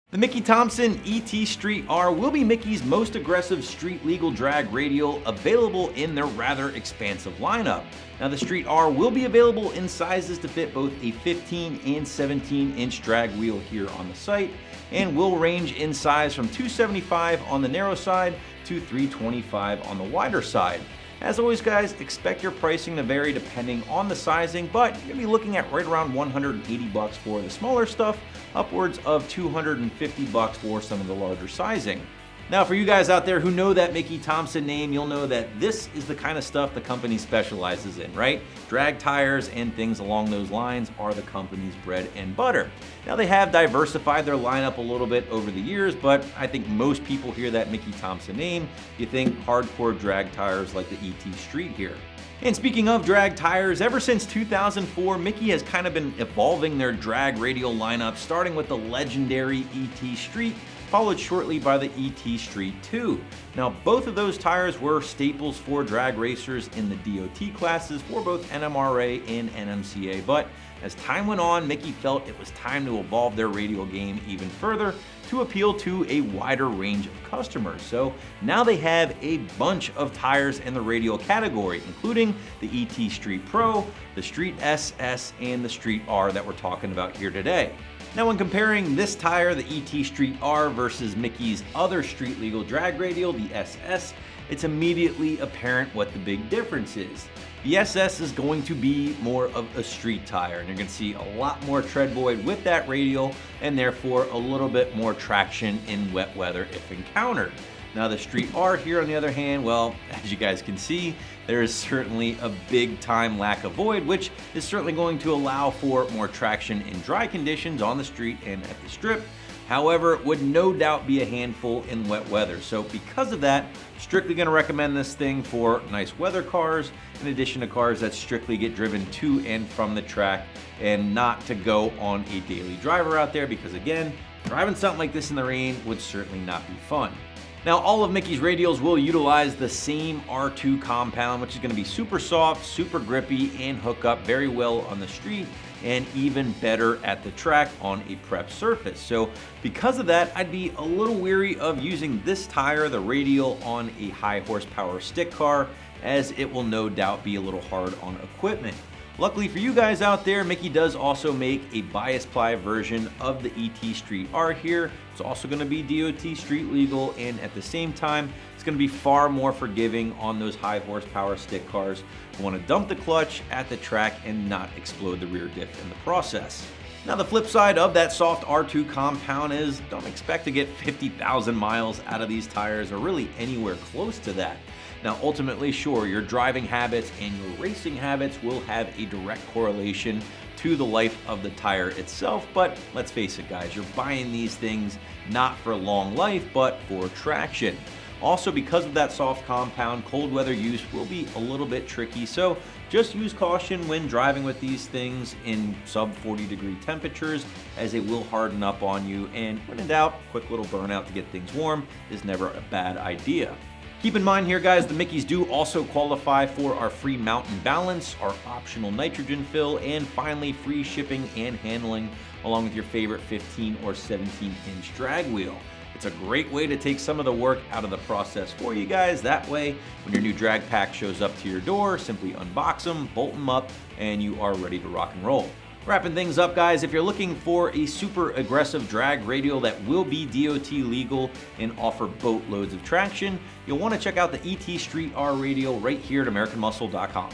The Mickey Thompson ET Street R will be Mickey's most aggressive street legal drag radial available in their rather expansive lineup. Now the Street R will be available in sizes to fit both a 15 and 17 inch drag wheel here on the site, and will range in size from 275 on the narrow side to 325 on the wider side. As always guys, expect your pricing to vary depending on the sizing, but you're gonna be looking at right around $180 for the smaller stuff, upwards of $250 for some of the larger sizing. Now for you guys out there who know that Mickey Thompson name, you'll know that this is the kind of stuff the company specializes in, right? Drag tires and things along those lines are the company's bread and butter. Now they have diversified their lineup a little bit over the years, but I think most people hear that Mickey Thompson name, you think hardcore drag tires like the ET Street here. And speaking of drag tires, ever since 2004, Mickey has kind of been evolving their drag radial lineup, starting with the legendary ET Street, followed shortly by the ET Street 2. Now both of those tires were staples for drag racers in the DOT classes for both NMRA and NMCA, but as time went on, Mickey felt it was time to evolve their radial game even further to appeal to a wider range of customers. So now they have a bunch of tires in the radial category, including the ET Street Pro, the Street SS, and the Street R that we're talking about here today. Now when comparing this tire, the ET Street R, versus Mickey's other street legal drag radial, the SS, it's immediately apparent what the big difference is. The SS is going to be more of a street tire, and you're going to see a lot more tread void with that radial, and therefore a little bit more traction in wet weather if encountered. Now the Street R here on the other hand, well, as you guys can see, there is certainly a big time lack of void, which is certainly going to allow for more traction in dry conditions on the street and at the strip. However, it would no doubt be a handful in wet weather. So because of that, strictly going to recommend this thing for nice weather cars, in addition to cars that strictly get driven to and from the track, and not to go on a daily driver out there, because again, driving something like this in the rain would certainly not be fun. Now all of Mickey's radials will utilize the same R2 compound, which is going to be super soft, super grippy, and hook up very well on the street, and even better at the track on a prep surface. So because of that, I'd be a little weary of using this tire, the radial, on a high horsepower stick car, as it will no doubt be a little hard on equipment. Luckily for you guys out there, Mickey does also make a bias ply version of the ET Street R here. It's also going to be DOT street legal, and at the same time, it's going to be far more forgiving on those high horsepower stick cars who want to dump the clutch at the track and not explode the rear diff in the process. Now the flip side of that soft R2 compound is don't expect to get 50,000 miles out of these tires, or really anywhere close to that. Now ultimately, sure, your driving habits and your racing habits will have a direct correlation to the life of the tire itself, but let's face it guys, you're buying these things not for long life, but for traction. Also, because of that soft compound, cold weather use will be a little bit tricky, so just use caution when driving with these things in sub 40-degree temperatures, as it will harden up on you, and when in doubt, quick little burnout to get things warm is never a bad idea. Keep in mind here guys, the Mickeys do also qualify for our free mountain balance, our optional nitrogen fill, and finally free shipping and handling along with your favorite 15 or 17 inch drag wheel. It's a great way to take some of the work out of the process for you guys. That way, when your new drag pack shows up to your door, simply unbox them, bolt them up, and you are ready to rock and roll. Wrapping things up guys, if you're looking for a super aggressive drag radial that will be DOT legal and offer boatloads of traction, you'll want to check out the ET Street R radial right here at AmericanMuscle.com.